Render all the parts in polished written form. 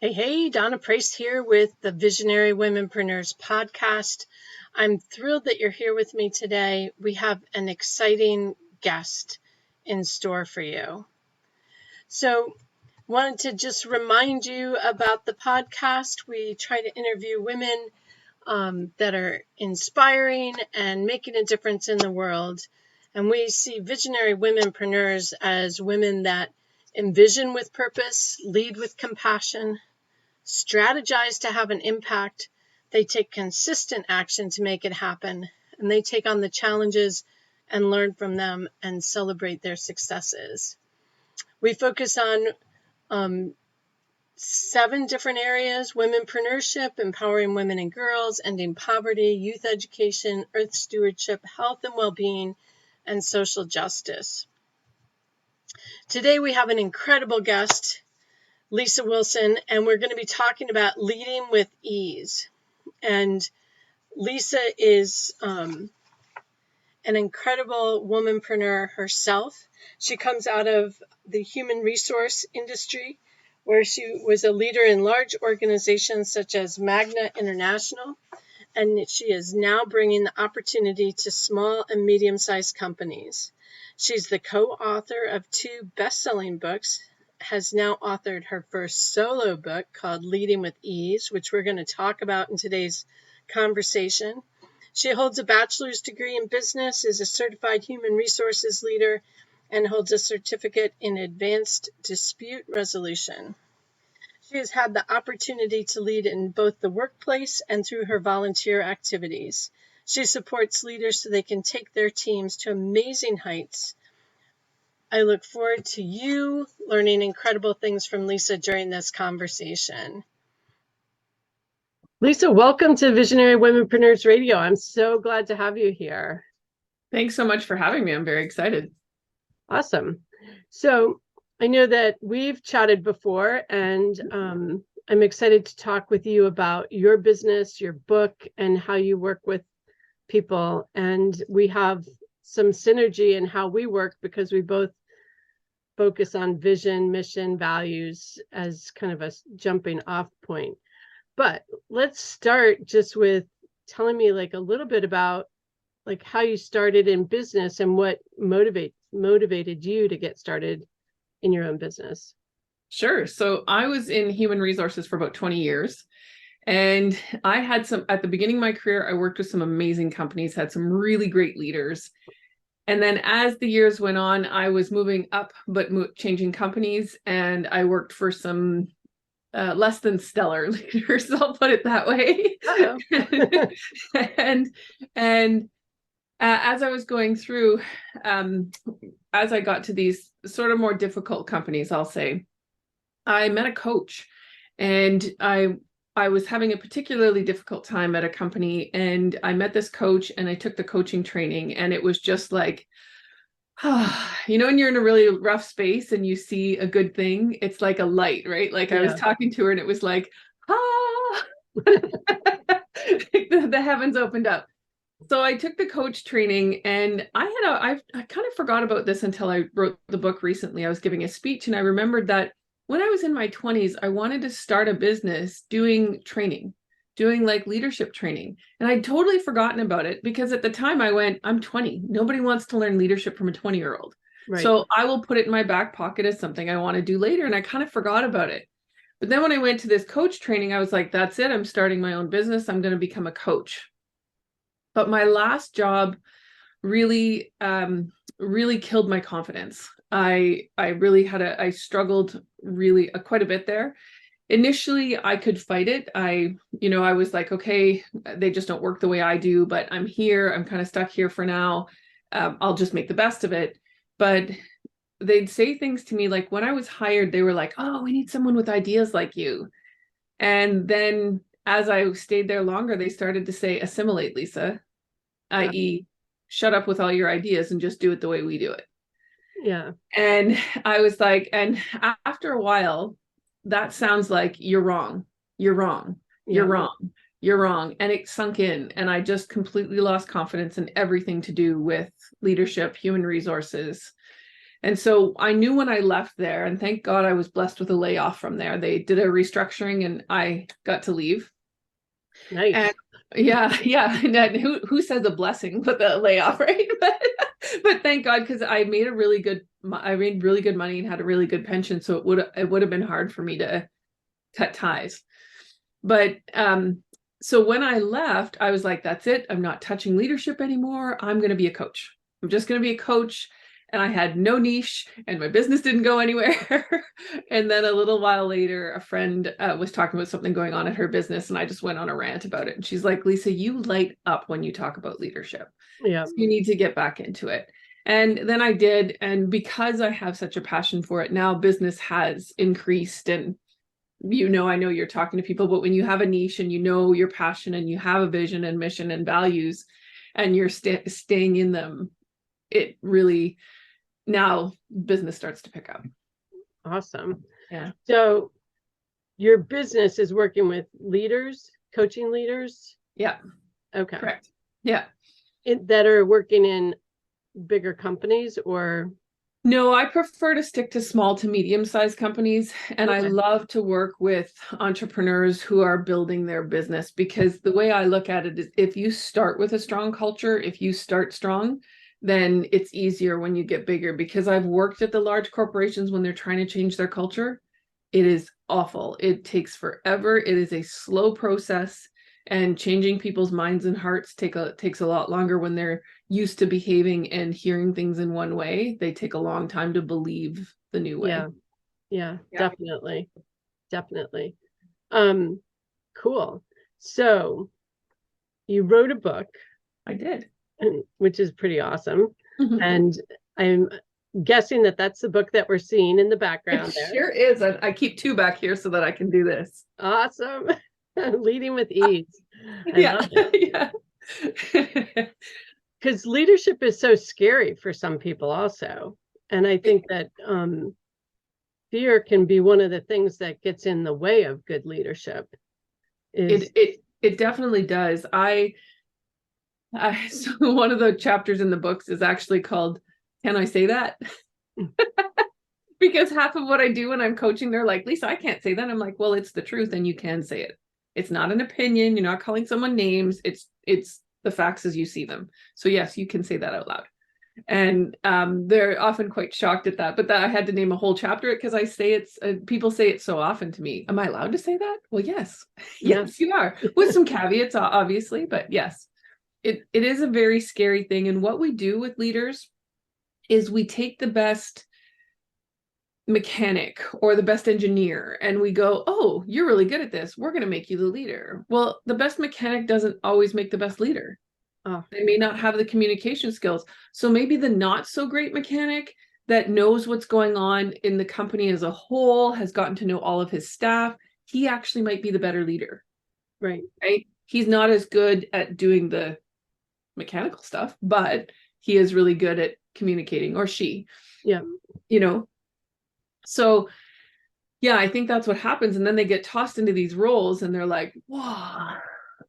Hey, Donna Price here with the Visionary Womenpreneurs podcast. I'm thrilled that you're here with me today. We have an exciting guest in store for you. So, wanted to just remind you about the podcast. We try to interview women that are inspiring and making a difference in the world. And we see visionary womenpreneurs as women that envision with purpose, lead with compassion, strategize to have an impact. They take consistent action to make it happen, and they take on the challenges and learn from them and celebrate their successes. We focus on 7 different areas: womenpreneurship, empowering women and girls, ending poverty, youth education, earth stewardship, health and well-being, and social justice. Today we have an incredible guest, Lisa Wilson, and we're going to be talking about leading with ease. And Lisa is an incredible womanpreneur herself. She comes out of the human resource industry, where she was a leader in large organizations such as Magna International, and she is now bringing the opportunity to small and medium-sized companies. She's the co-author of 2 best-selling books, has now authored her first solo book called Leading with Ease, which we're going to talk about in today's conversation. She holds a bachelor's degree in business, is a certified human resources leader, and holds a certificate in advanced dispute resolution. She has had the opportunity to lead in both the workplace and through her volunteer activities. She supports leaders so they can take their teams to amazing heights. I look forward to you learning incredible things from Lisa during this conversation. Lisa, welcome to Visionary Womenpreneurs Radio. I'm so glad to have you here. Thanks so much for having me. I'm very excited. Awesome. So I know that we've chatted before, and I'm excited to talk with you about your business, your book, and how you work with people. And we have some synergy in how we work because we both focus on vision, mission, values as kind of a jumping off point. But let's start just with telling me a little bit about how you started in business and what motivated you to get started in your own business. Sure. So I was in human resources for about 20 years. And I had at the beginning of my career, I worked with some amazing companies, had some really great leaders. And then as the years went on, I was moving up, but changing companies. And I worked for some less than stellar leaders, I'll put it that way. and as I was going through, as I got to these sort of more difficult companies, I'll say, I met a coach, and I was having a particularly difficult time at a company, and I met this coach and I took the coaching training, and it was just like, when you're in a really rough space and you see a good thing, it's like a light, right? I was talking to her and it was like, the heavens opened up. So I took the coach training, and I kind of forgot about this until I wrote the book recently. I was giving a speech, and I remembered that when I was in my 20s, I wanted to start a business doing training, doing leadership training. And I'd totally forgotten about it because at the time I went, I'm 20. Nobody wants to learn leadership from a 20-year-old. Right. So I will put it in my back pocket as something I want to do later. And I kind of forgot about it. But then when I went to this coach training, I was like, that's it. I'm starting my own business. I'm going to become a coach. But my last job really killed my confidence. I struggled really quite a bit there. Initially, I could fight it. I was like, okay, they just don't work the way I do, but I'm here. I'm kind of stuck here for now. I'll just make the best of it. But they'd say things to me like when I was hired, they were like, oh, we need someone with ideas like you. And then as I stayed there longer, they started to say, assimilate, Lisa, i.e., shut up with all your ideas and just do it the way we do it. Yeah. And I was like, and after a while, that sounds like you're wrong. You're wrong. You're wrong. You're wrong. And it sunk in. And I just completely lost confidence in everything to do with leadership, human resources. And so I knew when I left there, and thank God I was blessed with a layoff from there. They did a restructuring and I got to leave. Nice. And yeah. And who says a blessing with a layoff, right? But thank God, because I made really good money and had a really good pension. So it would have been hard for me to cut ties. But so when I left, I was like, that's it. I'm not touching leadership anymore. I'm going to be a coach. I'm just going to be a coach. And I had no niche and my business didn't go anywhere. And then a little while later, a friend was talking about something going on at her business. And I just went on a rant about it. And she's like, Lisa, you light up when you talk about leadership. Yeah. So you need to get back into it. And then I did. And because I have such a passion for it, now business has increased. And I know you're talking to people, but when you have a niche and you know your passion and you have a vision and mission and values and you're staying in them, it really, now business starts to pick up. Awesome. Yeah. So your business is working with leaders, coaching leaders? Yeah. Okay. Correct. Yeah. That are working in bigger companies or? No, I prefer to stick to small to medium-sized companies. And I love to work with entrepreneurs who are building their business, because the way I look at it is if you start with a strong culture, if you start strong, then it's easier when you get bigger. Because I've worked at the large corporations when they're trying to change their culture. It is awful. It takes forever. It is a slow process. And changing people's minds and hearts takes a lot longer when they're used to behaving and hearing things in one way. They take a long time to believe the new way. Yeah, definitely. Cool. So you wrote a book. I did. Which is pretty awesome. And I'm guessing that that's the book that we're seeing in the background there. Sure is. I keep two back here so that I can do this. Awesome. Leading with ease. Yeah. Because leadership is so scary for some people also. And I think that fear can be one of the things that gets in the way of good leadership. It definitely does. So one of the chapters in the books is actually called, Can I Say That? Because half of what I do when I'm coaching, they're like, Lisa, I can't say that. I'm like, well, it's the truth and you can say it. It's not an opinion. You're not calling someone names. It's the facts as you see them. So yes, you can say that out loud. And they're often quite shocked at that. But I had to name a whole chapter because I say people say it so often to me. Am I allowed to say that? Well, yes. Yes, you are. With some caveats, obviously, but yes. It is a very scary thing. And what we do with leaders is we take the best mechanic or the best engineer and we go, oh, you're really good at this. We're going to make you the leader. Well, the best mechanic doesn't always make the best leader. They may not have the communication skills. So maybe the not so great mechanic that knows what's going on in the company as a whole, has gotten to know all of his staff, he actually might be the better leader. Right. He's not as good at doing the mechanical stuff, but he is really good at communicating, or she. Yeah. So yeah, I think that's what happens. And then they get tossed into these roles and they're like, wow.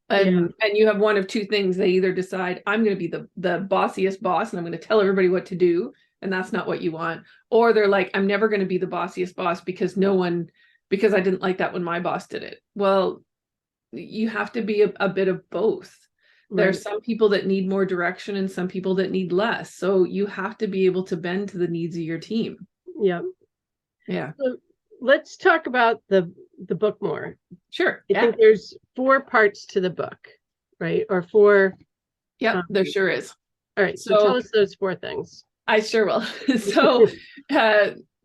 And you have one of two things. They either decide, I'm going to be the bossiest boss and I'm going to tell everybody what to do, and that's not what you want. Or they're like, I'm never going to be the bossiest boss because I didn't like that when my boss did it. Well, you have to be a bit of both. Right. There are some people that need more direction and some people that need less. So you have to be able to bend to the needs of your team. Yeah. Yeah. So let's talk about the book more. Sure. I think there's 4 parts to the book, right? Or 4. Yeah, there sure is. All right. So tell us those 4 things. I sure will. So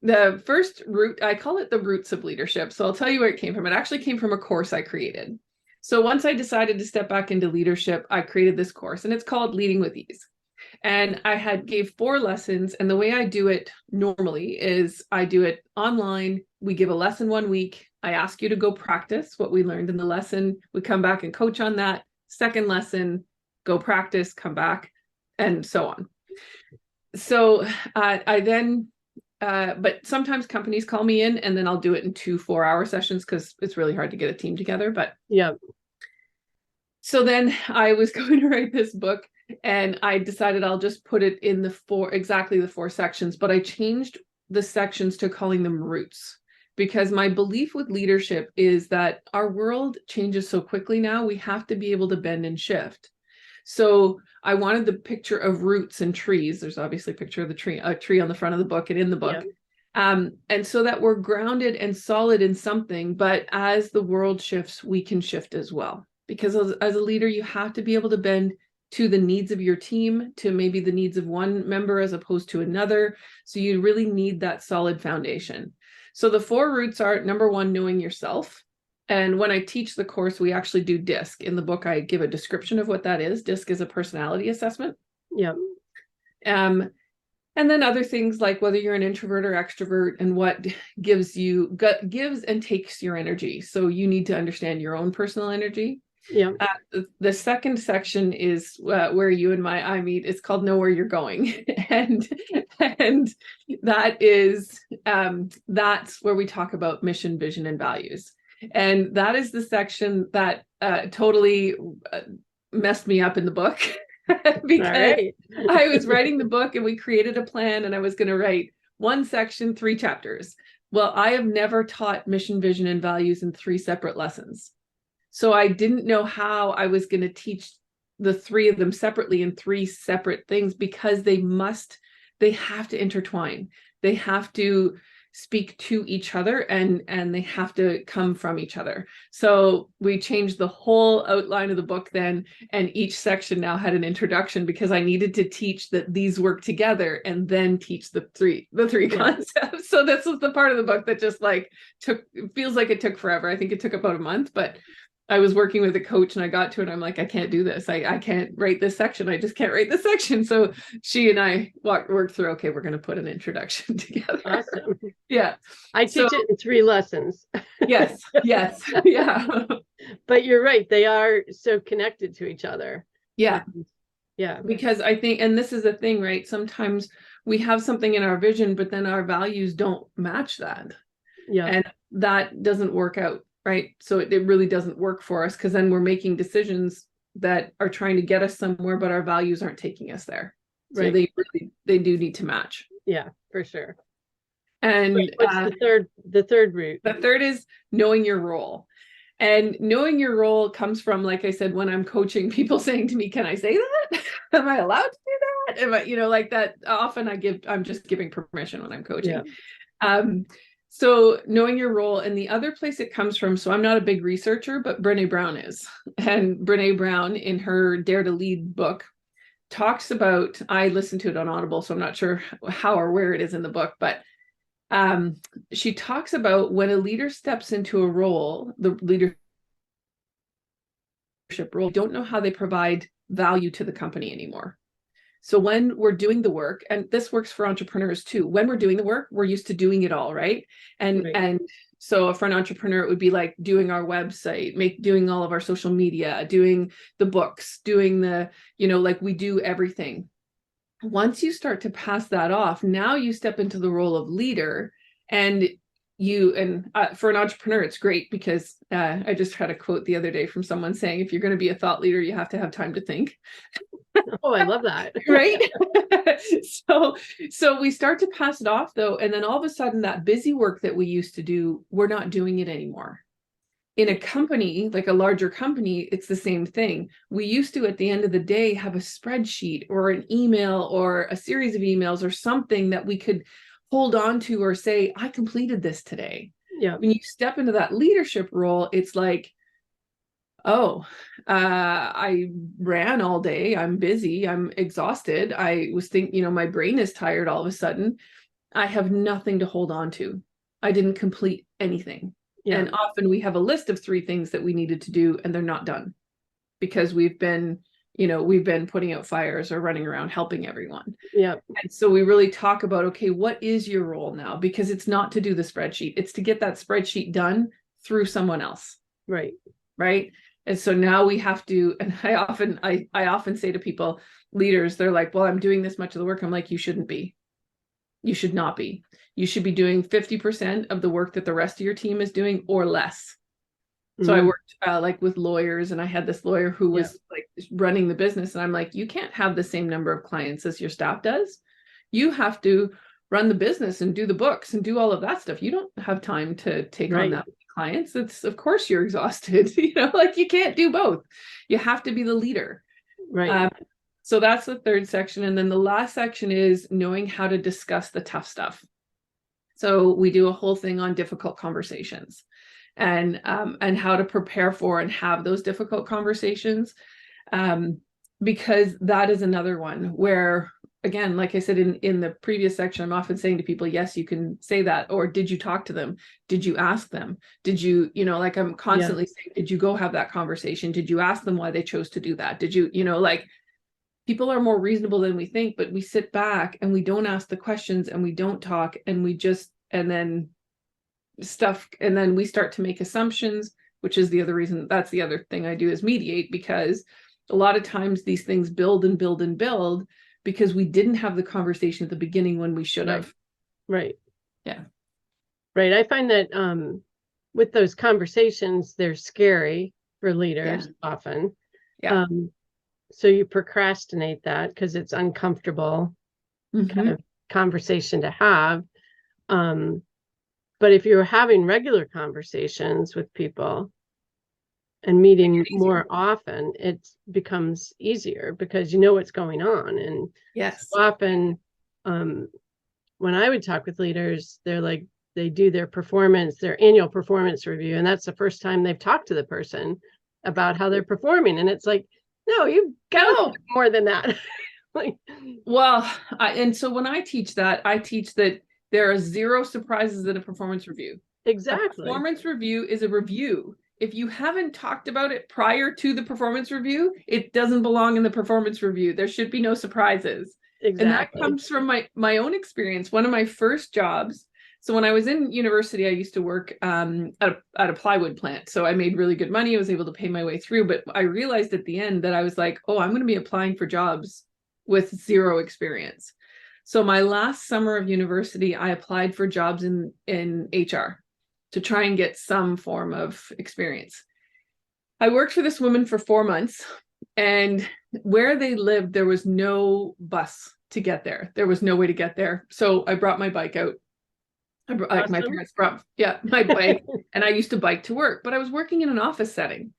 the first root, I call it the roots of leadership. So I'll tell you where it came from. It actually came from a course I created. So once I decided to step back into leadership, I created this course and it's called Leading with Ease. And I gave 4 lessons. And the way I do it normally is I do it online. We give a lesson 1 week. I ask you to go practice what we learned in the lesson. We come back and coach on that. Second lesson, go practice, come back, and so on. So I then, but sometimes companies call me in and then I'll do it in 2 4-hour sessions because it's really hard to get a team together. But yeah. So then I was going to write this book And I decided I'll just put it in exactly the 4 sections, but I changed the sections to calling them roots, because my belief with leadership is that our world changes so quickly now, we have to be able to bend and shift. So I wanted the picture of roots and trees. There's obviously a picture of a tree on the front of the book and in the book. And so that we're grounded and solid in something, but as the world shifts, we can shift as well. Because as a leader, you have to be able to bend to the needs of your team, to maybe the needs of one member as opposed to another. So you really need that solid foundation. So the 4 roots are, number 1, knowing yourself. And when I teach the course, we actually do DISC. In the book, I give a description of what that is. DISC is a personality assessment. Yeah. And then other things like whether you're an introvert or extrovert, and what gives and takes your energy. So you need to understand your own personal energy. Yeah. The second section is where you and I meet. It's called Know Where You're Going. and that is, that's where we talk about mission, vision, and values. And that is the section that totally messed me up in the book. Because I was writing the book and we created a plan, and I was going to write 1 section, 3 chapters. Well, I have never taught mission, vision, and values in 3 separate lessons. So I didn't know how I was going to teach the 3 of them separately in 3 separate things, because they have to intertwine. They have to speak to each other, and they have to come from each other. So we changed the whole outline of the book then, and each section now had an introduction, because I needed to teach that these work together and then teach the three concepts. So this was the part of the book that just feels like it took forever. I think it took about a month, but I was working with a coach and I got to it. I'm like, I can't do this. I can't write this section. I just can't write this section. So she and I worked through, okay, we're going to put an introduction together. Awesome. Yeah. I teach it in 3 lessons. Yes. Yeah. But you're right. They are so connected to each other. Yeah. Yeah. Because I think, and this is the thing, right? Sometimes we have something in our vision, but then our values don't match that. Yeah. And that doesn't work out. Right. So it really doesn't work for us, because then we're making decisions that are trying to get us somewhere, but our values aren't taking us there. So right. they do need to match. Yeah, for sure. And what's the third root? The third is knowing your role. And knowing your role comes from, like I said, when I'm coaching, people saying to me, can I say that? Am I allowed to do that? Am I, like that? Often I'm just giving permission when I'm coaching. Yeah. So knowing your role. And the other place it comes from, so I'm not a big researcher, but Brene Brown is. And Brene Brown, in her Dare to Lead book, talks about, I listened to it on Audible, so I'm not sure how or where it is in the book, but she talks about when a leader steps into a role, the leadership role, don't know how they provide value to the company anymore. So when we're doing the work, and this works for entrepreneurs too, when we're doing the work, we're used to doing it all, right? And so for an entrepreneur, it would be like doing our website, doing all of our social media, doing the books, doing the, like we do everything. Once you start to pass that off, now you step into the role of leader, and for an entrepreneur, it's great, because I just had a quote the other day from someone saying, if you're going to be a thought leader, you have to have time to think. Oh, I love that. Right. So we start to pass it off though. And then all of a sudden that busy work that we used to do, we're not doing it anymore. In a company, like a larger company, it's the same thing. We used to, at the end of the day, have a spreadsheet or an email or a series of emails or something that we could hold on to or say, I completed this today. Yeah. When you step into that leadership role, it's like, oh, I ran all day. I'm busy. I'm exhausted. I was thinking, my brain is tired all of a sudden. I have nothing to hold on to. I didn't complete anything. Yeah. And often we have a list of 3 things that we needed to do, and they're not done because we've been putting out fires or running around helping everyone. Yeah. And so we really talk about, okay, what is your role now? Because it's not to do the spreadsheet. It's to get that spreadsheet done through someone else. Right. Right. And so now we have to, and I often say to people, leaders, they're like, well, I'm doing this much of the work. I'm like, you shouldn't be. You should not be. You should be doing 50% of the work that the rest of your team is doing or less. So I Mm, worked like with lawyers, and I had this lawyer who yeah. was like running the business. And I'm like, you can't have the same number of clients as your staff does. You have to run the business and do the books and do all of that stuff. You don't have time to take on Right. that many clients. It's, of course you're exhausted. Like you can't do both. You have to be the leader. Right. Um, so that's the third section. And then the last section is knowing how to discuss the tough stuff. So we do a whole thing on difficult conversations and how to prepare for and have those difficult conversations. Because that is another one where, again, like I said in the previous section, I'm often saying to people, yes, you can say that. Or did you talk to them? Did you ask them? Did you, like I'm Yeah. constantly saying, did you go have that conversation? Did you ask them why they chose to do that? Did you, like people are more reasonable than we think, but we sit back and we don't ask the questions and we don't talk and we just, and then we start to make assumptions, which is the other reason. That's the other thing I do is mediate, because a lot of times these things build and build and build because we didn't have the conversation at the beginning when we should have. Right. Yeah. Right. I find that with those conversations, they're scary for leaders often. Yeah. Um, so you procrastinate that because it's uncomfortable kind of conversation to have. But if you're having regular conversations with people and meeting more often, it becomes easier because you know what's going on. And Yes. so often, when I would talk with leaders, they're like, they do their annual performance review. And that's the first time they've talked to the person about how they're performing. And it's like, no, you've got to do more than that. Like, well, and so when I teach that there are zero surprises in a performance review. exactly. A performance review is a review. If you haven't talked about it prior to the performance review, it doesn't belong in the performance review. There should be no surprises. Exactly. And that comes from my own experience. One of my first jobs. So when I was in university, I used to work at a plywood plant. So I made really good money. I was able to pay my way through. But I realized at the end that I was like, oh, I'm going to be applying for jobs with zero experience. So my last summer of university, I applied for jobs in HR to try and get some form of experience. I worked for this woman for 4 months, and where they lived, there was no bus to get there. There was no way to get there. So I brought my bike out. Like my parents brought, my bike, and I used to bike to work, but I was working in an office setting.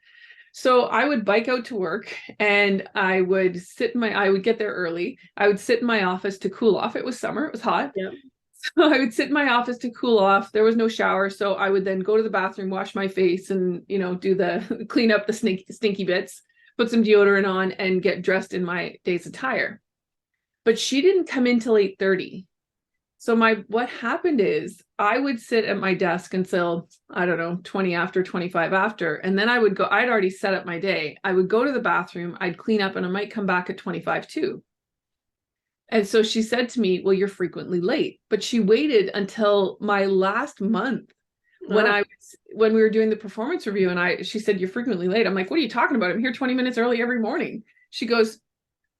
So I would bike out to work and I would get there early. I would sit in my office to cool off. It was summer, it was hot. Yeah. So I would sit in my office to cool off. There was no shower. So I would then go to the bathroom, wash my face and, do the clean up the stinky bits, put some deodorant on and get dressed in my day's attire. But she didn't come in till 8:30. So what happened is I would sit at my desk until, I don't know, 20 after, 25 after, and then I'd already set up my day. I would go to the bathroom, I'd clean up, and I might come back at 25 too. And so she said to me, well, you're frequently late. But she waited until my last month when we were doing the performance review, and she said, you're frequently late. I'm like, what are you talking about? I'm here 20 minutes early every morning. She goes,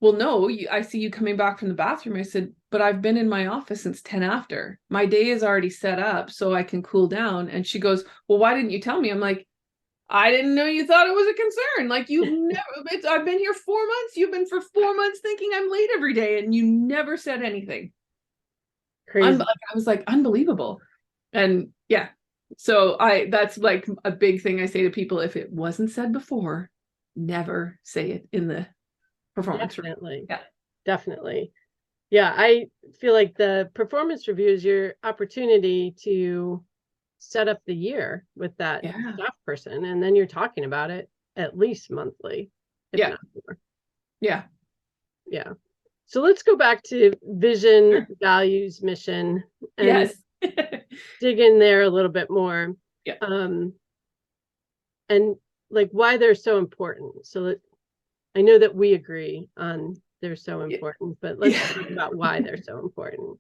well, no, I see you coming back from the bathroom. I said, but I've been in my office since 10 after. My day is already set up so I can cool down. And she goes, well, why didn't you tell me? I'm like, I didn't know you thought it was a concern. Like I've been here 4 months. You've been for 4 months thinking I'm late every day and you never said anything. Crazy. I was like, unbelievable. And yeah, so that's like a big thing I say to people. If it wasn't said before, never say it in the performance Definitely. review. Definitely. Yeah, I feel like the performance review is your opportunity to set up the year with that staff person, and then you're talking about it at least monthly, if not more. Yeah. So let's go back to vision, values, mission, and dig in there a little bit more. And like why they're so important. So I know that we agree on they're so important, but let's talk about why they're so important.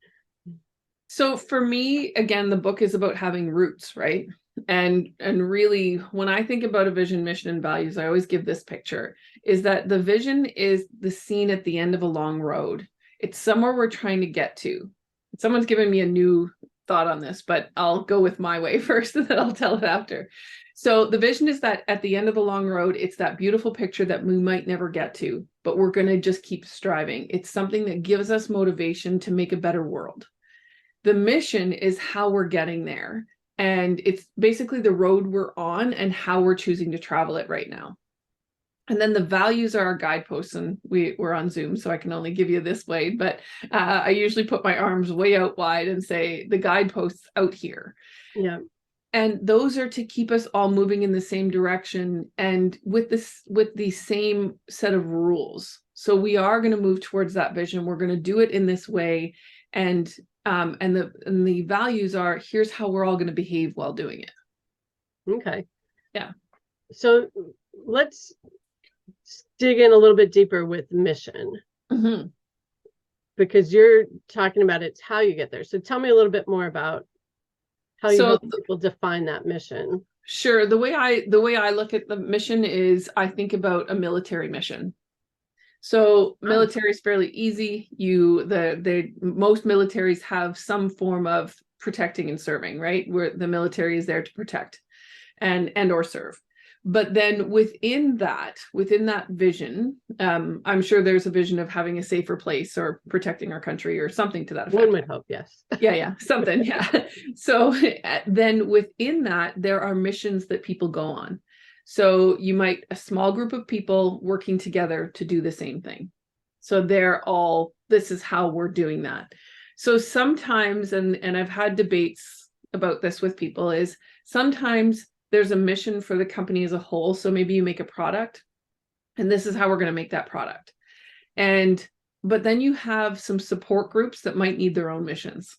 So for me, again, the book is about having roots, right? And really, when I think about a vision, mission, and values, I always give this picture, is that the vision is the scene at the end of a long road. It's somewhere we're trying to get to. Someone's given me a new thought on this, but I'll go with my way first and then I'll tell it after. So the vision is that at the end of the long road, it's that beautiful picture that we might never get to, but we're going to just keep striving. It's something that gives us motivation to make a better world. The mission is how we're getting there. And it's basically the road we're on and how we're choosing to travel it right now. And then the values are our guideposts, and we're on Zoom, so I can only give you this way, but I usually put my arms way out wide and say the guideposts out here. Yeah. And those are to keep us all moving in the same direction and with the same set of rules. So we are going to move towards that vision. We're going to do it in this way. And the values are, here's how we're all going to behave while doing it. Okay. Yeah. So let's dig in a little bit deeper with mission. Mm-hmm. Because you're talking about it's how you get there. So tell me a little bit more about how you help people define that mission. Sure. The way I look at the mission is I think about a military mission. So military is fairly easy. Most militaries have some form of protecting and serving, right? Where the military is there to protect and or serve. But then within that vision, I'm sure there's a vision of having a safer place or protecting our country or something to that effect. One would hope, yes. Yeah, something, yeah. So then within that, there are missions that people go on. So you might, a small group of people working together to do the same thing. So this is how we're doing that. So sometimes, and I've had debates about this with people, is sometimes there's a mission for the company as a whole. So maybe you make a product and this is how we're going to make that product. But then you have some support groups that might need their own missions,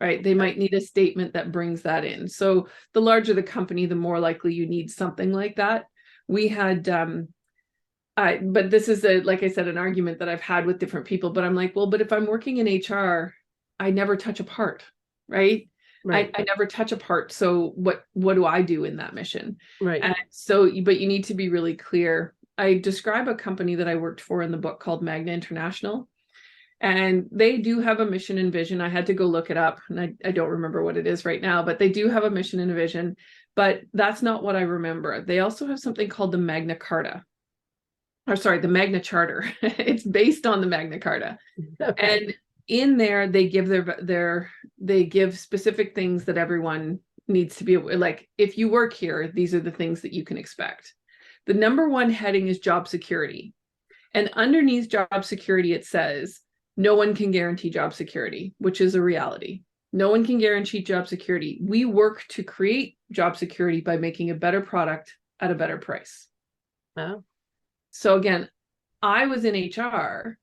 right? They might need a statement that brings that in. So the larger the company, the more likely you need something like that. We had, but this is like I said, an argument that I've had with different people, but I'm like, well, but if I'm working in HR, I never touch a part, right? Right. I never touch a part. So what do I do in that mission? Right. And but you need to be really clear. I describe a company that I worked for in the book called Magna International, and they do have a mission and vision. I had to go look it up, and I don't remember what it is right now, but they do have a mission and a vision, but that's not what I remember. They also have something called the Magna Carta. The Magna Charter. It's based on the Magna Carta. Okay. And in there, they give they give specific things that everyone needs to be like, if you work here, these are the things that you can expect. The number one heading is job security. And underneath job security, it says, no one can guarantee job security, which is a reality. No one can guarantee job security. We work to create job security by making a better product at a better price. Oh. So again, I was in HR,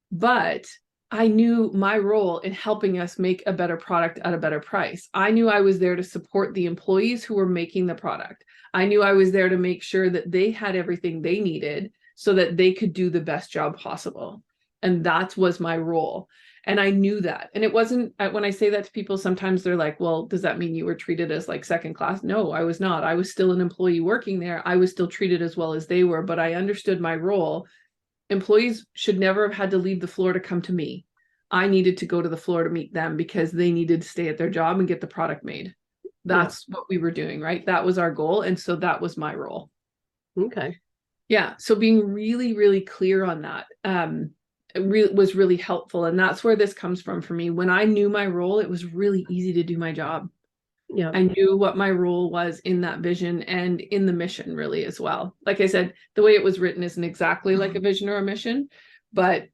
but I knew my role in helping us make a better product at a better price. I knew I was there to support the employees who were making the product. I knew I was there to make sure that they had everything they needed so that they could do the best job possible. And that was my role. And I knew that. And it wasn't, when I say that to people, sometimes they're like, well, does that mean you were treated as like second class? No, I was not. I was still an employee working there. I was still treated as well as they were, but I understood my role. Employees should never have had to leave the floor to come to me. I needed to go to the floor to meet them because they needed to stay at their job and get the product made. That's what we were doing, right? That was our goal. And so that was my role. Okay. Yeah. So being really, really clear on that was really helpful. And that's where this comes from for me. When I knew my role, it was really easy to do my job. Yeah. I knew what my role was in that vision and in the mission really as well. Like I said, the way it was written isn't exactly like a vision or a mission, but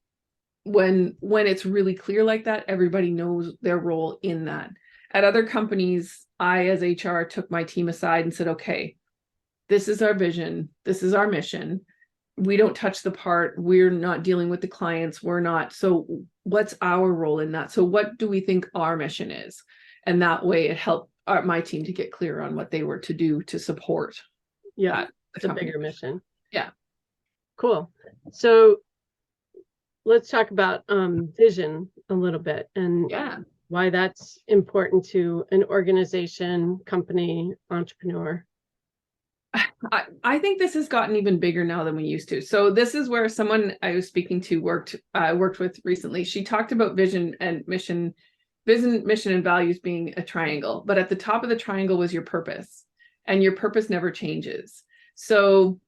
when it's really clear like that, everybody knows their role in that. At other companies, I, as HR, took my team aside and said, okay, this is our vision. This is our mission. We don't touch the part. We're not dealing with the clients. We're not. So what's our role in that? So what do we think our mission is? And that way it helped my team to get clear on what they were to do to support. Yeah, it's a bigger mission. Yeah. Cool. So let's talk about vision a little bit and why that's important to an organization, company, entrepreneur. I think this has gotten even bigger now than we used to. So this is where someone I was speaking to worked with recently. She talked about vision and mission and values being a triangle, but at the top of the triangle was your purpose. and your purpose never changes. So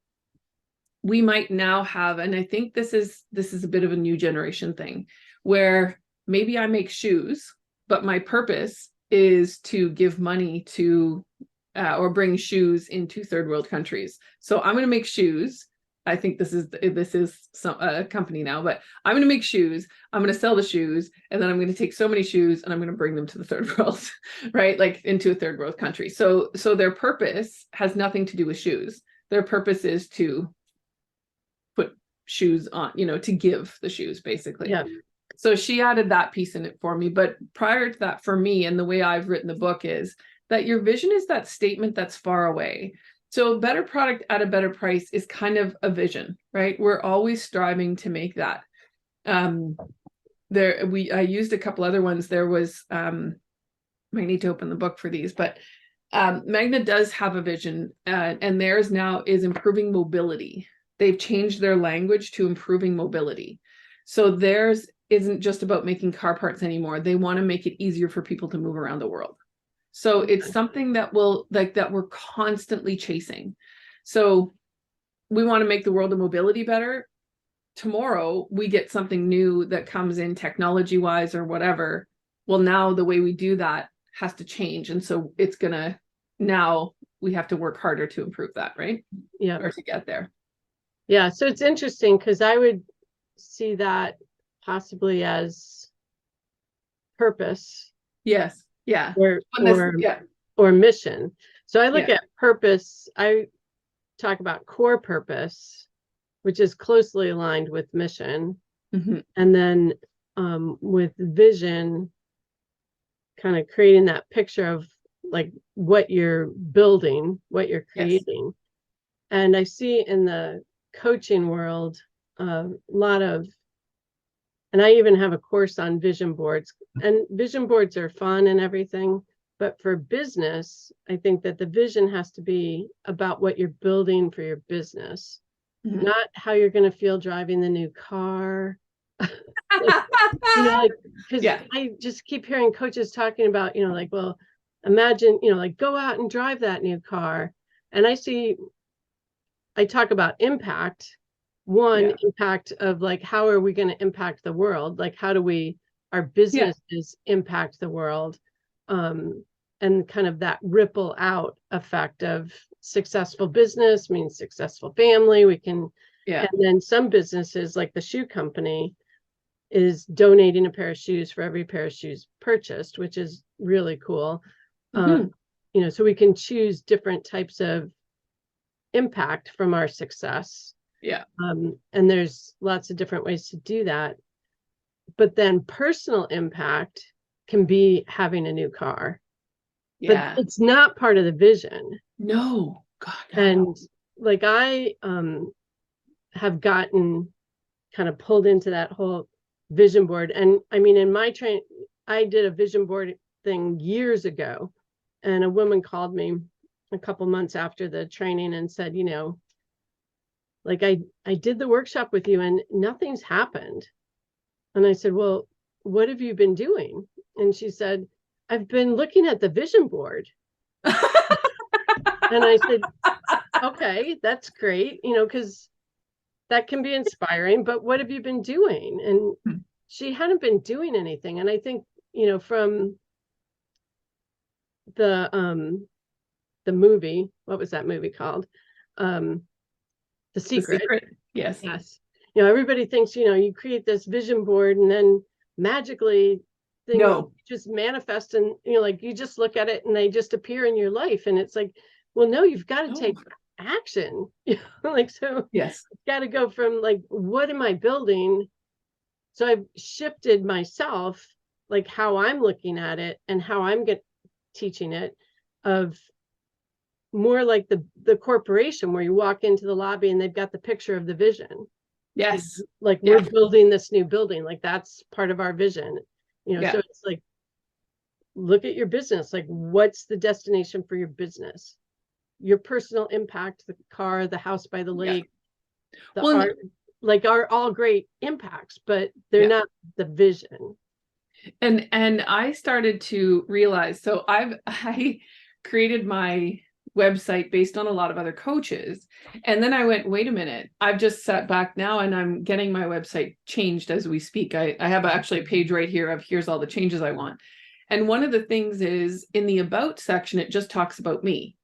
we might now have, and I think this is a bit of a new generation thing, where maybe I make shoes, but my purpose is to give money to or bring shoes into third world countries. So I'm going to make shoes. I think this is a company now, but I'm going to make shoes. I'm going to sell the shoes, and then I'm going to take so many shoes and I'm going to bring them to the third world, right? Like into a third world country. So their purpose has nothing to do with shoes. Their purpose is to put shoes on, to give the shoes, basically. Yeah. So she added that piece in it for me. But prior to that, for me, and the way I've written the book is that your vision is that statement that's far away. So a better product at a better price is kind of a vision, right? We're always striving to make that. I used a couple other ones. There was, might need to open the book for these, but Magna does have a vision, and theirs now is improving mobility. They've changed their language to improving mobility. So theirs isn't just about making car parts anymore. They want to make it easier for people to move around the world. So it's something that we're constantly chasing. So we want to make the world of mobility better. Tomorrow we get something new that comes in technology wise or whatever. Well, now the way we do that has to change. And so now we have to work harder to improve that, right? Yeah. Or to get there. Yeah. So it's interesting because I would see that possibly as purpose. Yes. Yeah. Or mission. So I look at purpose. I talk about core purpose, which is closely aligned with mission. Mm-hmm. And then with vision, kind of creating that picture of like what you're building, what you're creating. Yes. And I see in the coaching world a lot of, and I even have a course on vision boards, and vision boards are fun and everything. But for business, I think that the vision has to be about what you're building for your business, mm-hmm. not how you're going to feel driving the new car. Because I just keep hearing coaches talking about, well, imagine, go out and drive that new car. And I talk about impact. Impact of like, how are we going to impact the world? Like, how do our businesses impact the world? And kind of that ripple out effect of successful business means successful family. And then some businesses like the shoe company is donating a pair of shoes for every pair of shoes purchased, which is really cool. Mm-hmm. So we can choose different types of impact from our success. Yeah. And there's lots of different ways to do that. But then personal impact can be having a new car. Yeah. But it's not part of the vision. No. God, no. And like I have gotten kind of pulled into that whole vision board. And I mean, in my training, I did a vision board thing years ago. And a woman called me a couple months after the training and said, like I did the workshop with you and nothing's happened. And I said, well, what have you been doing? And she said, I've been looking at the vision board. And I said, okay, that's great, because that can be inspiring, but what have you been doing? And she hadn't been doing anything. And I think, from the movie, what was that movie called? The Secret. Yes. Everybody thinks, you create this vision board and then magically things just manifest and, like you just look at it and they just appear in your life. And it's like, well, no, you've got to take action. So yes, it's got to go from like, what am I building? So I've shifted myself, like how I'm looking at it and how I'm teaching it, of more like the corporation where you walk into the lobby and they've got the picture of the vision. Yes. Like we're building this new building, like that's part of our vision, so it's like, look at your business, like what's the destination for your business, your personal impact, the car, the house by the lake, the art, like are all great impacts, but they're not the vision. And I started to realize, so I created my website based on a lot of other coaches. And then I went, wait a minute, I've just sat back now and I'm getting my website changed as we speak. I have actually a page right here of here's all the changes I want. And one of the things is in the about section, it just talks about me.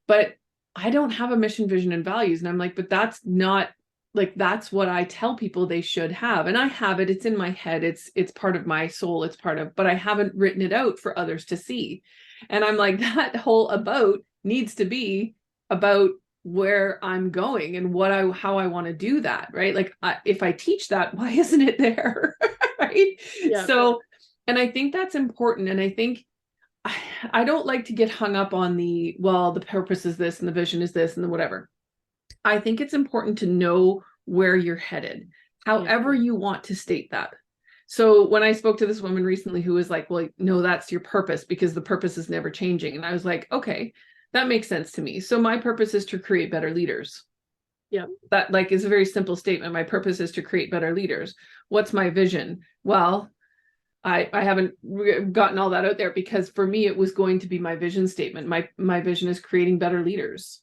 But I don't have a mission, vision, and values. And I'm like, but that's not like, that's what I tell people they should have. And I have it, it's in my head. It's part of my soul. It's part of, but I haven't written it out for others to see. And I'm like, that whole about needs to be about where I'm going and how I want to do that. Right. Like if I teach that, why isn't it there? Right. Yeah. So, and I think that's important. And I think I don't like to get hung up on the purpose is this and the vision is this and the whatever. I think it's important to know where you're headed, however you want to state that. So when I spoke to this woman recently who was like, well, no, that's your purpose because the purpose is never changing. And I was like, okay, that makes sense to me. So my purpose is to create better leaders. Yeah. That like is a very simple statement. My purpose is to create better leaders. What's my vision? Well, I haven't gotten all that out there because for me, it was going to be my vision statement. My vision is creating better leaders.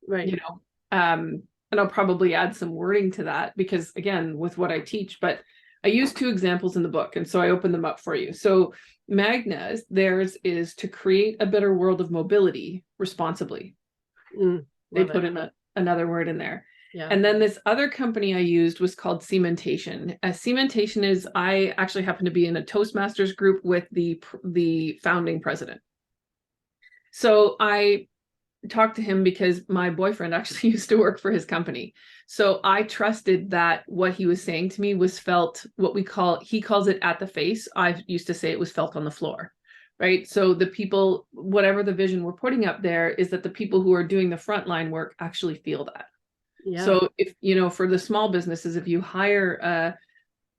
Right. You know, and I'll probably add some wording to that because again, with what I teach, but I use 2 examples in the book. And so I open them up for you. So Magna's, theirs is to create a better world of mobility responsibly. They put in another word in there. Yeah. And then this other company I used was called Cementation. Cementation is, I actually happen to be in a Toastmasters group with the founding president. So I talked to him because my boyfriend actually used to work for his company. So I trusted that what he was saying to me was felt, he calls it at the face. I used to say it was felt on the floor. Right. So the people, whatever the vision we're putting up there is that the people who are doing the frontline work actually feel that. Yeah. So if, for the small businesses, if you hire a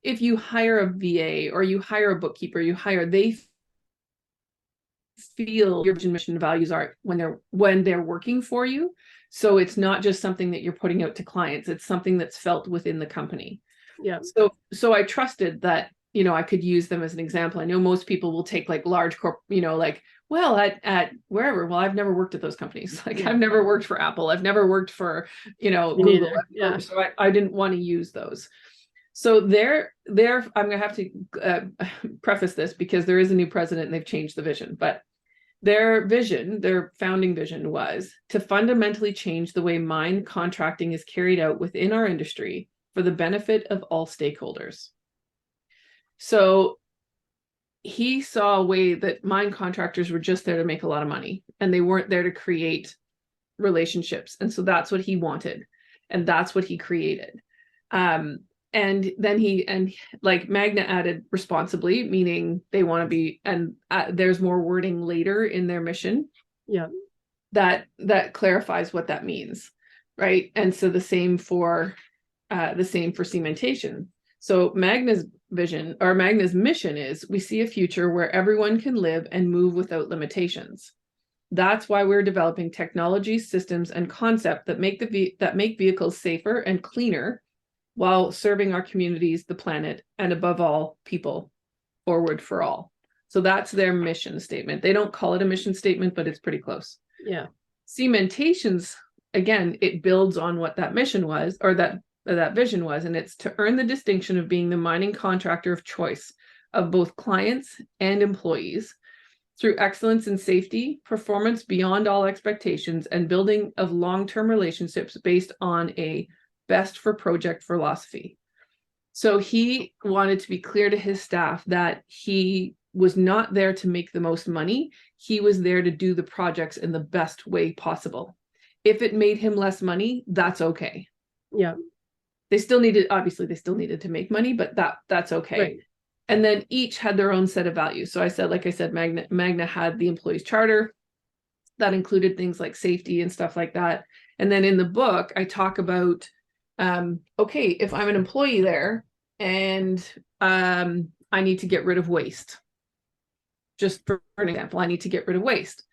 VA or you hire a bookkeeper, they feel your vision, mission, values are when they're working for you. So it's not just something that you're putting out to clients. It's something that's felt within the company. Yeah. So I trusted that, I could use them as an example. I know most people will take like large at wherever. Well, I've never worked at those companies. I've never worked for Apple. I've never worked for, Google. Yeah. So I didn't want to use those. So I'm going to have to preface this because there is a new president and they've changed the vision, but their founding vision was to fundamentally change the way mine contracting is carried out within our industry for the benefit of all stakeholders. So he saw a way that mine contractors were just there to make a lot of money and they weren't there to create relationships. And so that's what he wanted. And that's what he created. And then Magna added responsibly, meaning they want to be, and there's more wording later in their mission. Yeah. That clarifies what that means. Right. And so the same for cementation. So Magna's mission is we see a future where everyone can live and move without limitations. That's why we're developing technology, systems, and concepts that make vehicles safer and cleaner while serving our communities, the planet, and above all, people, forward for all. So that's their mission statement. They don't call it a mission statement, but it's pretty close. Yeah. Cementation's, again, it builds on what that mission was, or that vision was, and it's to earn the distinction of being the mining contractor of choice of both clients and employees through excellence in safety, performance beyond all expectations, and building of long-term relationships based on a best for project philosophy. So he wanted to be clear to his staff that he was not there to make the most money. He was there to do the projects in the best way possible. If it made him less money, that's okay. Yeah. They still needed to make money, but that's okay. Right. And then each had their own set of values. So like I said, Magna had the employees charter that included things like safety and stuff like that. And then in the book, I talk about, okay, if I'm an employee there and I need to get rid of waste, just for an example, I need to get rid of waste.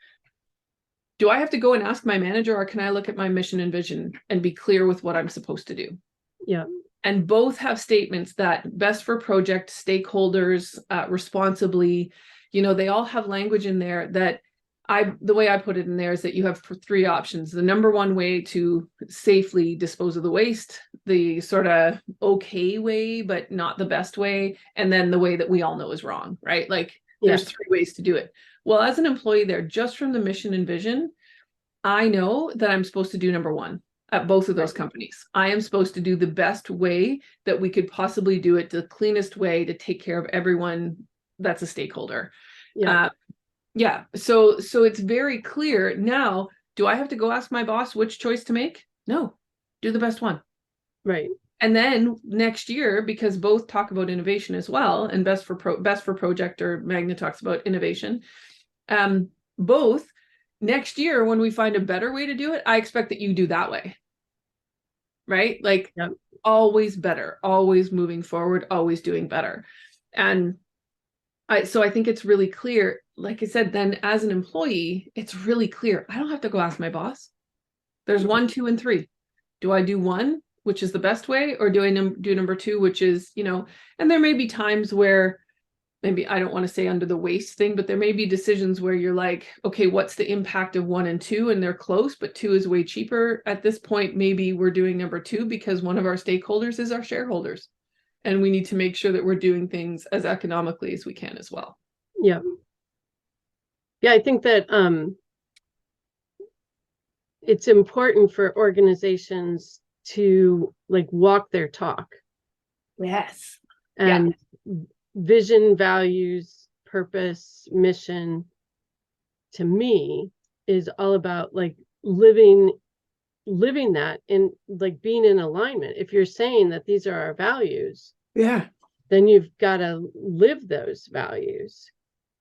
Do I have to go and ask my manager, or can I look at my mission and vision and be clear with what I'm supposed to do? Yeah. And both have statements that best for project, stakeholders, responsibly, they all have language in there that the way I put it in there is that you have three options. The number one way to safely dispose of the waste, the sort of okay way, but not the best way, and then the way that we all know is wrong, right? Like there's three ways to do it. Well, as an employee there, just from the mission and vision, I know that I'm supposed to do number one at both of those companies. I am supposed to do the best way that we could possibly do it, the cleanest way to take care of everyone that's a stakeholder. Yeah. So it's very clear now. Do I have to go ask my boss which choice to make? No, do the best one. Right. And then next year, because both talk about innovation as well, and best for project, or Magna talks about innovation. Both next year, when we find a better way to do it, I expect that you do that way. Right? Like always better, always moving forward, always doing better. And so I think it's really clear, like I said, then as an employee, it's really clear. I don't have to go ask my boss. There's 1, 2, and 3. Do I do 1, which is the best way, or do I do number 2, which is, and there may be times where maybe, I don't want to say under the waist thing, but there may be decisions where you're like, okay, what's the impact of 1 and 2? And they're close, but 2 is way cheaper. At this point, maybe we're doing number 2 because one of our stakeholders is our shareholders. And we need to make sure that we're doing things as economically as we can as well. Yeah. Yeah, I think that it's important for organizations to like walk their talk. Yes. And vision, values, purpose, mission, to me, is all about like living that and like being in alignment. If you're saying that these are our values, then you've got to live those values.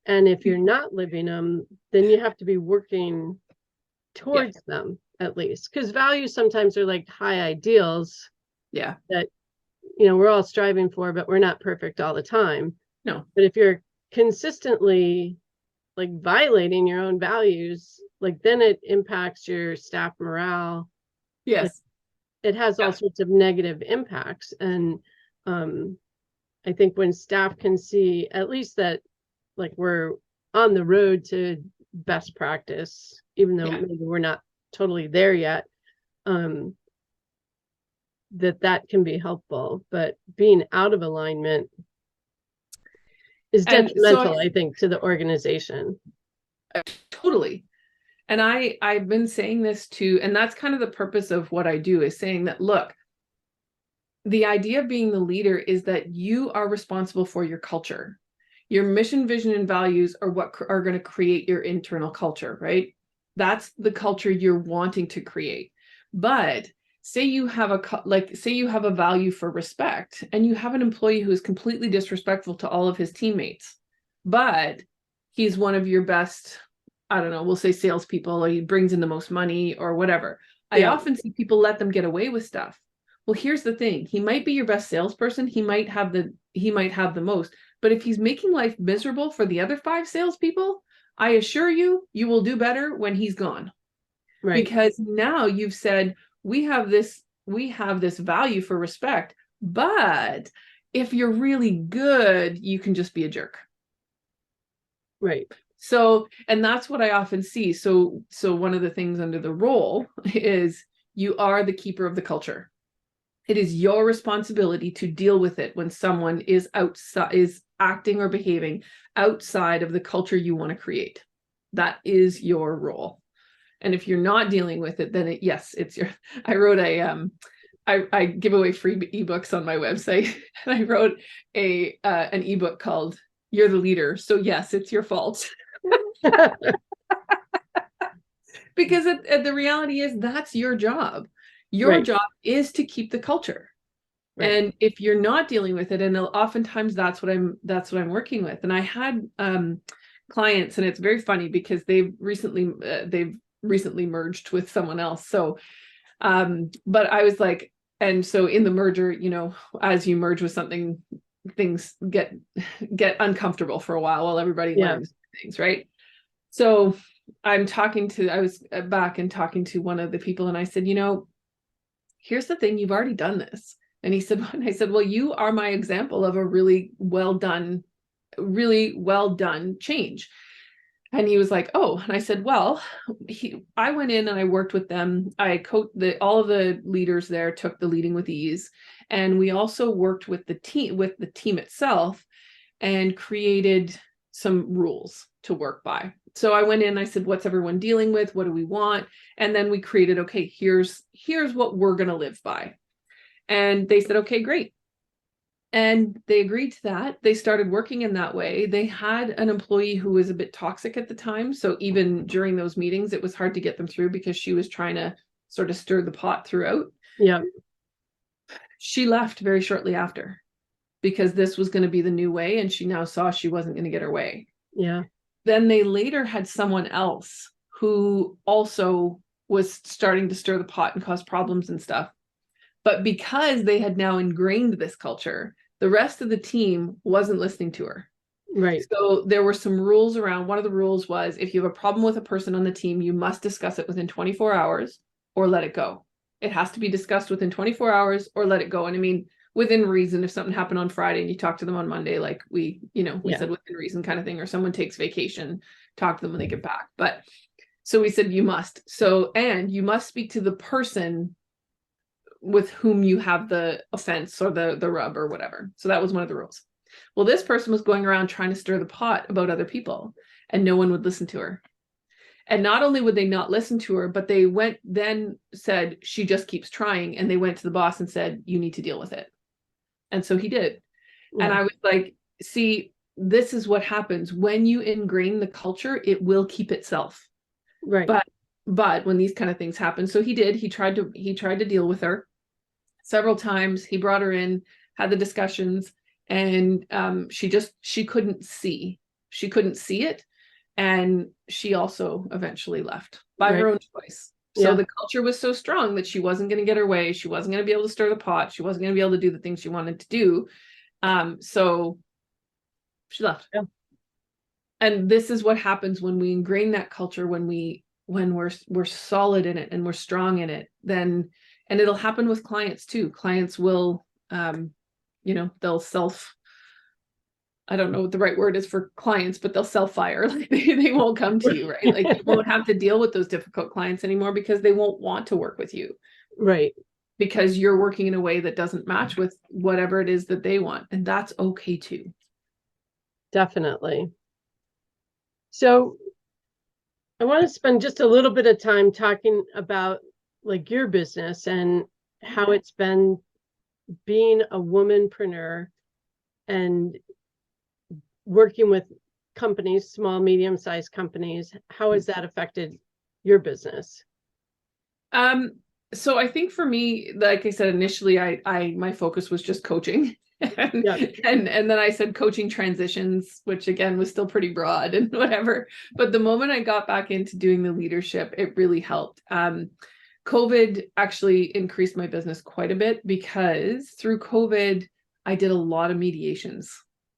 And if you're not living them, then you have to be working towards them, at least, because values sometimes are like high ideals that we're all striving for, but we're not perfect all the time. No. But if you're consistently like violating your own values, like then it impacts your staff morale. Yes. It has all sorts of negative impacts. And I think when staff can see at least that like we're on the road to best practice, even though maybe we're not totally there yet, that can be helpful. But being out of alignment is detrimental, I think, to the organization. Totally. And I've been saying this too, and that's kind of the purpose of what I do, is saying that, look, the idea of being the leader is that you are responsible for your culture. Your mission, vision, and values are what are going to create your internal culture, right? That's the culture you're wanting to create. But say you have a value for respect, and you have an employee who is completely disrespectful to all of his teammates, but he's one of your best, I don't know, we'll say salespeople, or he brings in the most money or whatever. I often see people let them get away with stuff. Well, here's the thing. He might be your best salesperson. He might have the most, but if he's making life miserable for the other 5 salespeople, I assure you, you will do better when he's gone. Right. Because now you've said, we have this value for respect, but if you're really good, you can just be a jerk. Right. So, and that's what I often see. So one of the things under the role is you are the keeper of the culture. It is your responsibility to deal with it when someone is acting or behaving outside of the culture you want to create. That is your role. And if you're not dealing with it, then it's your. I wrote I give away free ebooks on my website, and I wrote an ebook called "You're the Leader, so yes, it's your fault." Because the reality is that's your job. Your job is to keep the culture. Right. And if you're not dealing with it, and oftentimes that's what I'm working with. And I had clients, and it's very funny because they've recently merged with someone else. So, but I was like, and so in the merger, as you merge with something, things get uncomfortable for a while everybody learns things, right? So I was back and talking to one of the people, and I said, here's the thing, you've already done this. And he said, and I said, well, you are my example of a really well done change. And he was like, oh, and I said, well, I went in and I worked with them. I coached all of the leaders there, took the leading with ease. And we also worked with the team itself and created some rules to work by. So I went in, I said, what's everyone dealing with? What do we want? And then we created, okay, here's what we're going to live by. And they said, okay, great. And they agreed to that. They started working in that way. They had an employee who was a bit toxic at the time. So even during those meetings, it was hard to get them through because she was trying to sort of stir the pot throughout. Yeah. She left very shortly after because this was going to be the new way. And she now saw she wasn't going to get her way. Yeah. Then they later had someone else who also was starting to stir the pot and cause problems and stuff. But because they had now ingrained this culture, the rest of the team wasn't listening to her. Right. So there were some rules around. One of the rules was if you have a problem with a person on the team, you must discuss it within 24 hours or let it go. It has to be discussed within 24 hours or let it go. And I mean, within reason, if something happened on Friday and you talk to them on Monday, like we said within reason kind of thing, or someone takes vacation, talk to them when they get back. But so we said, you must. So, and you must speak to the person with whom you have the offense or the rub or whatever. So that was one of the rules. Well, this person was going around trying to stir the pot about other people and no one would listen to her. And not only would they not listen to her, but they said, she just keeps trying. And they went to the boss and said, you need to deal with it. And so he did. Yeah. And I was like, see, this is what happens when you ingrain the culture, it will keep itself. Right. But when these kind of things happen, so he did, he tried to deal with her several times. He brought her in, had the discussions, and she couldn't see it. And she also eventually left by her own choice. So the culture was so strong that she wasn't going to get her way. She wasn't going to be able to stir the pot. She wasn't going to be able to do the things she wanted to do. So she left. Yeah. And this is what happens when we ingrain that culture, when we're solid in it and we're strong in it, then, and it'll happen with clients too. Clients will, they'll I don't know what the right word is for clients, but they'll self-fire. Like they won't come to you, right? Like you won't have to deal with those difficult clients anymore because they won't want to work with you. Right. Because you're working in a way that doesn't match with whatever it is that they want. And that's okay too. Definitely. So I want to spend just a little bit of time talking about like your business and how it's been being a womanpreneur and working with companies, small, medium-sized companies. How has that affected your business? So I think for me, like I said, initially, my focus was just coaching. and then I said coaching transitions, which again was still pretty broad and whatever. But the moment I got back into doing the leadership, it really helped. COVID actually increased my business quite a bit because through COVID, I did a lot of mediations.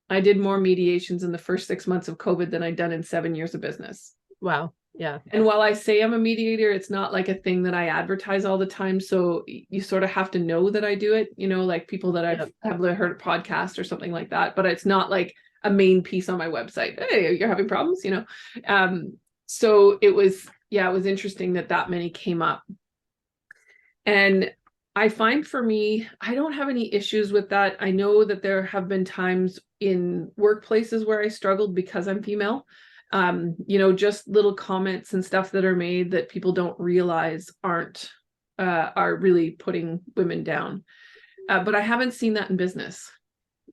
I did more mediations in the first 6 months of COVID than I'd done in 7 years of business. Wow. Yeah. And while I say I'm a mediator, it's not like a thing that I advertise all the time. So you sort of have to know that I do it, like people that have heard a podcast or something like that, but it's not like a main piece on my website. Hey, you're having problems, So it was interesting that many came up. And I find for me, I don't have any issues with that. I know that there have been times in workplaces where I struggled because I'm female. Just little comments and stuff that are made that people don't realize are really putting women down. But I haven't seen that in business.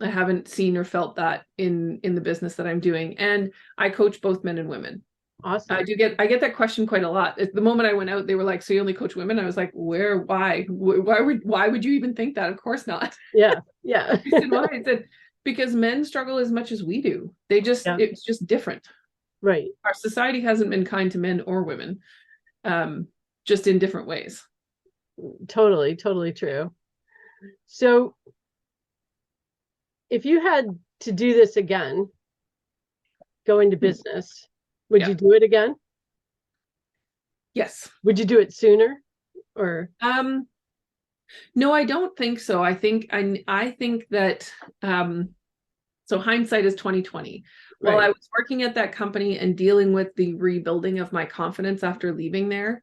I haven't seen or felt that in the business that I'm doing. And I coach both men and women. Awesome. I get that question quite a lot. At the moment I went out, they were like, so you only coach women? I was like, why would you even think that? Of course not. Yeah. I said, why? I said, because men struggle as much as we do. It's just different. Right. Our society hasn't been kind to men or women, just in different ways. Totally true. So if you had to do this again, go into business, would you do it again? Yes. Would you do it sooner or? No, I don't think so. I think that So hindsight is 2020. While Right. I was working at that company and dealing with the rebuilding of my confidence after leaving there,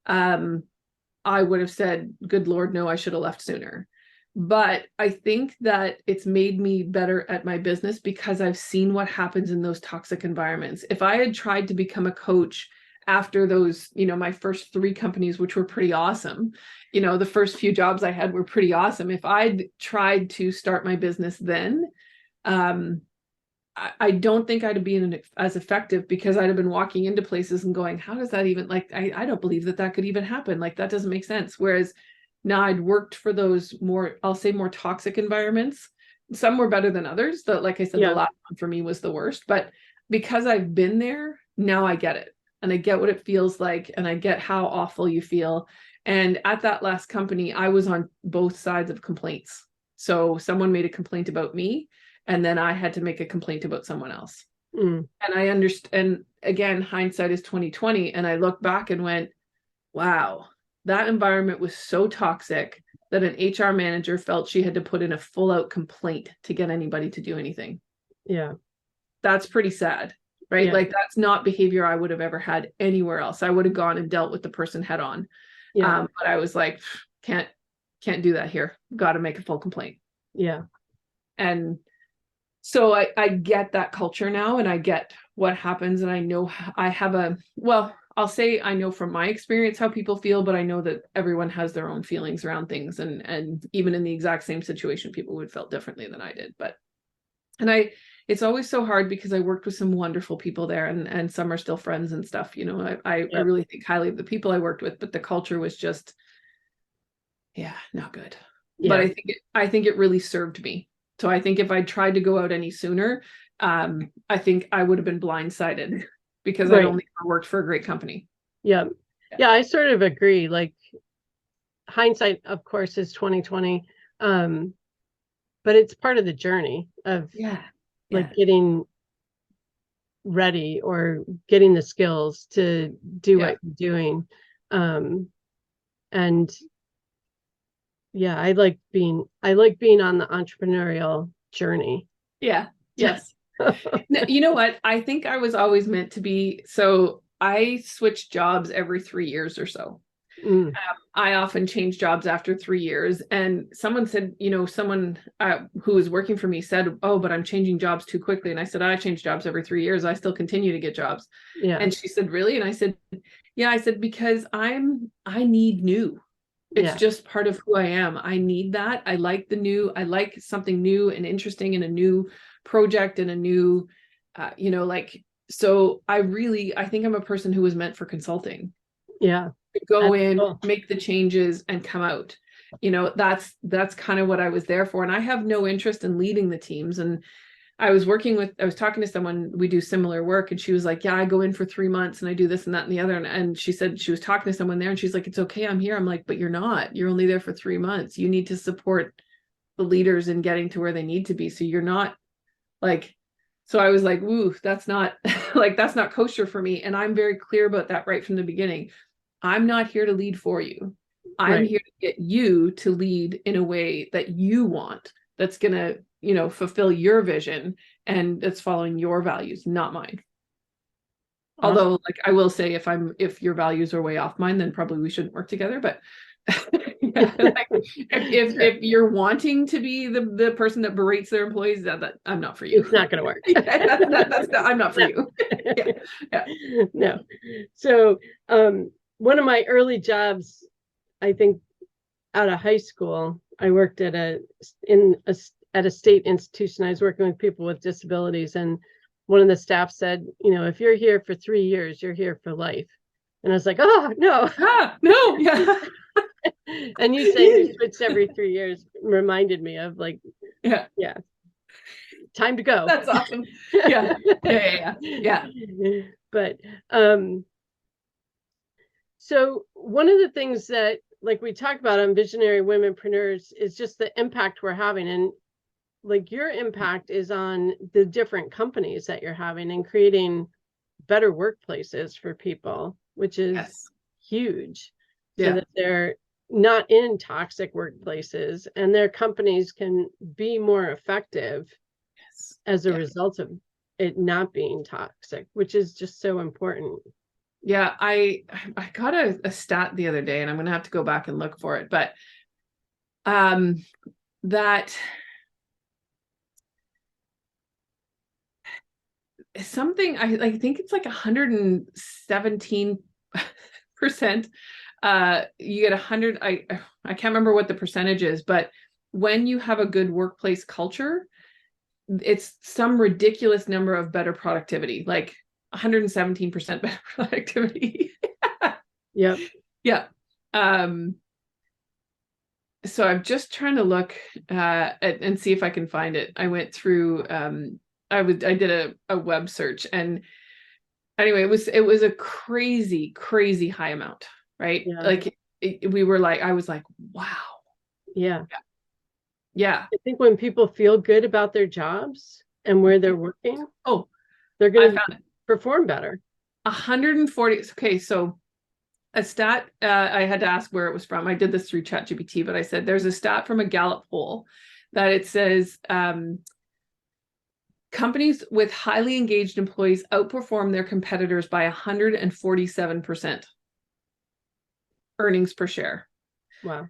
I would have said, good Lord, no, I should have left sooner. But I think that it's made me better at my business because I've seen what happens in those toxic environments. If I had tried to become a coach after those, my first 3 companies, which were pretty awesome, the first few jobs I had were pretty awesome. If I'd tried to start my business then, I don't think I'd have been as effective because I'd have been walking into places and going, how does that even, like, I don't believe that could even happen. Like, that doesn't make sense. Whereas now I'd worked for those more, I'll say more toxic environments. Some were better than others. Like I said, the last one for me was the worst, but because I've been there, now I get it. And I get what it feels like. And I get how awful you feel. And at that last company, I was on both sides of complaints. So someone made a complaint about me, and then I had to make a complaint about someone else. And I understand, and again, hindsight is 2020. And I look back and went, wow, that environment was so toxic that an HR manager felt she had to put in a full out complaint to get anybody to do anything. Yeah. That's pretty sad, right? Yeah. Like, that's not behavior I would have ever had anywhere else. I would have gone and dealt with the person head on. Yeah. But I was like, can't do that here. Got to make a full complaint. Yeah. And so I get that culture now, and I get what happens, and I know I have I'll say I know from my experience how people feel, but I know that everyone has their own feelings around things, and even in the exact same situation, people would felt differently than I did. But it's always so hard because I worked with some wonderful people there, and some are still friends and stuff. I really think highly of the people I worked with, but the culture was just, not good. But I think it really served me. So I think if I tried to go out any sooner, I think I would have been blindsided because I'd only worked for a great company. Yeah. Yeah, I sort of agree. Like, hindsight, of course, is 2020. But it's part of the journey of like getting ready or getting the skills to do what you're doing. And I like being on the entrepreneurial journey. Yeah. Yes. You know what? I think I was always meant to be. So I switched jobs every 3 years or so. I often change jobs after 3 years. And someone said, someone who was working for me said, oh, but I'm changing jobs too quickly. And I said, I change jobs every 3 years. I still continue to get jobs. Yeah. And she said, really? And I said, yeah. I said, because I need new. It's just part of who I am. I need that. I like the new. I like something new and interesting in a new project and a new, so I think I'm a person who was meant for consulting. Yeah. Go in, make the changes, and come out. That's kind of what I was there for. And I have no interest in leading the teams. And I was talking to someone, we do similar work, and she was like, yeah, I go in for 3 months and I do this and that and the other. And she said she was talking to someone there, and she's like, it's okay, I'm here. I'm like, but you're not. You're only there for 3 months. You need to support the leaders in getting to where they need to be. So you're not like, so I was like, woo, that's not like, that's not kosher for me. And I'm very clear about that right from the beginning. I'm not here to lead for you. I'm here to get you to lead in a way that you want, that's going to, fulfill your vision, and that's following your values, not mine. Awesome. Although, like, I will say, if your values are way off mine, then probably we shouldn't work together. But if you're wanting to be the person that berates their employees, that I'm not for you. It's not going to work. I'm not for you. No. So, one of my early jobs, I think, out of high school, I worked at a state institution. I was working with people with disabilities, and one of the staff said, if you're here for 3 years, you're here for life. And I was like, oh no, no, yeah. And you saying you switch every 3 years reminded me of, like, time to go. That's awesome. Yeah. But so one of the things that, like, we talk about on Visionary Womenpreneurs is just the impact we're having. And, like, your impact is on the different companies that you're having and creating better workplaces for people, which is huge. So that they're not in toxic workplaces and their companies can be more effective as a result of it not being toxic, which is just so important. Yeah, I got a stat the other day, and I'm going to have to go back and look for it, but that something, I think it's like 117%. You get 100. I can't remember what the percentage is, but when you have a good workplace culture, it's some ridiculous number of better productivity, like 117% better productivity. Yep. Yeah. So I'm just trying to look and see if I can find it. I went through I did a web search, and anyway, it was a crazy high amount, right? Yeah. Like I was like, wow. Yeah. Yeah. I think when people feel good about their jobs and where they're working, Oh, they're I going to found it. perform better. 140. Okay, so a stat, I had to ask where it was from. I did this through ChatGPT, but I said there's a stat from a Gallup poll that it says companies with highly engaged employees outperform their competitors by 147% earnings per share. Wow.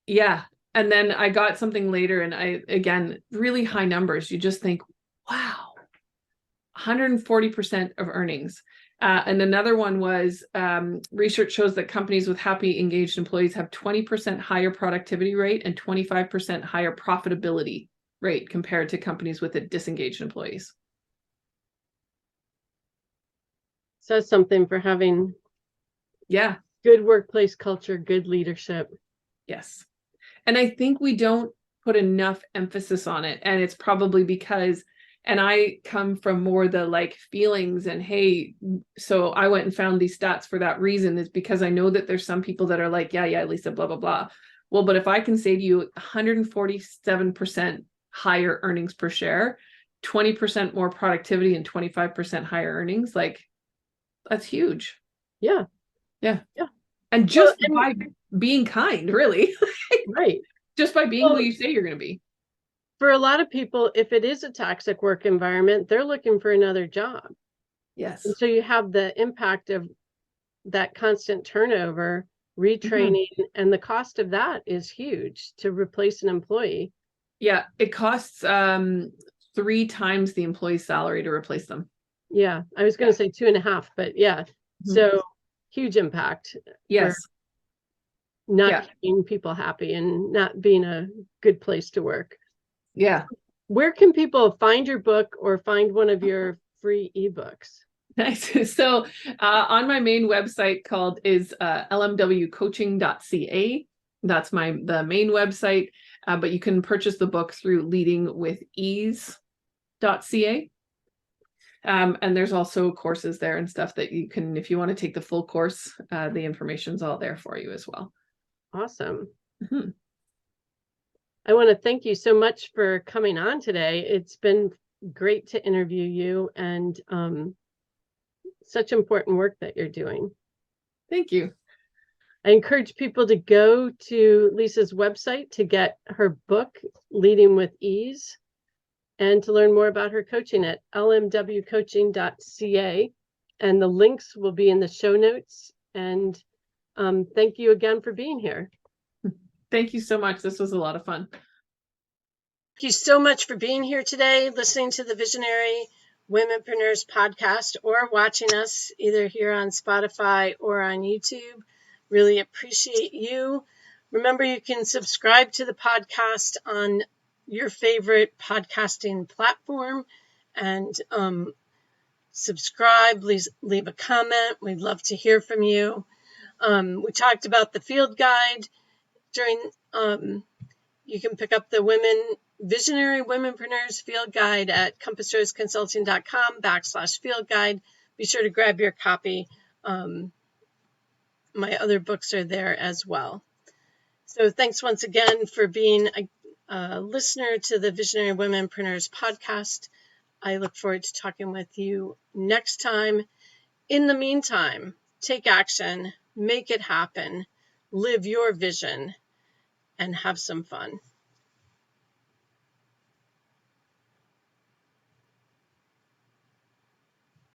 Yeah. And then I got something later, and again, really high numbers. You just think, wow, 140% of earnings. And another one was research shows that companies with happy, engaged employees have 20% higher productivity rate and 25% higher profitability rate compared to companies with disengaged employees. Says something for having good workplace culture, good leadership. Yes. And I think we don't put enough emphasis on it. And it's probably because, and I come from more the like feelings and, hey, so I went and found these stats for that reason, is because I know that there's some people that are like, yeah, Lisa, blah, blah, blah. Well, but if I can say to you 147% higher earnings per share, 20% more productivity, and 25% higher earnings, like that's huge. Yeah. Yeah. Yeah. And just by being kind, really. Right. Just by being who you say you're going to be. For a lot of people, if it is a toxic work environment, they're looking for another job. Yes. And so you have the impact of that constant turnover, retraining, and the cost of that is huge to replace an employee. Yeah, it costs 3 times the employee's salary to replace them. Yeah, I was going to say 2.5, but yeah. So huge impact. Yes. For not keeping people happy and not being a good place to work. Yeah. Where can people find your book or find one of your free ebooks? Nice. So on my main website is lmwcoaching.ca. That's the main website, but you can purchase the book through leadingwithease.ca. And there's also courses there and stuff that you can, if you want to take the full course, the information's all there for you as well. Awesome. I want to thank you so much for coming on today. It's been great to interview you, and such important work that you're doing. Thank you. I encourage people to go to Lisa's website to get her book, Leading with Ease, and to learn more about her coaching at lmwcoaching.ca. And the links will be in the show notes. And thank you again for being here. Thank you so much. This was a lot of fun. Thank you so much for being here today, listening to the Visionary Womenpreneurs podcast, or watching us either here on Spotify or on YouTube. Really appreciate you. Remember, you can subscribe to the podcast on your favorite podcasting platform and subscribe. Please leave a comment. We'd love to hear from you. We talked about the field guide during you can pick up the Visionary Womenpreneurs Field Guide at compassroseconsulting.com/field guide. Be sure to grab your copy. My other books are there as well. So thanks once again for being a listener to the Visionary Womenpreneurs podcast. I look forward to talking with you next time. In the meantime, take action, make it happen, live your vision, and have some fun.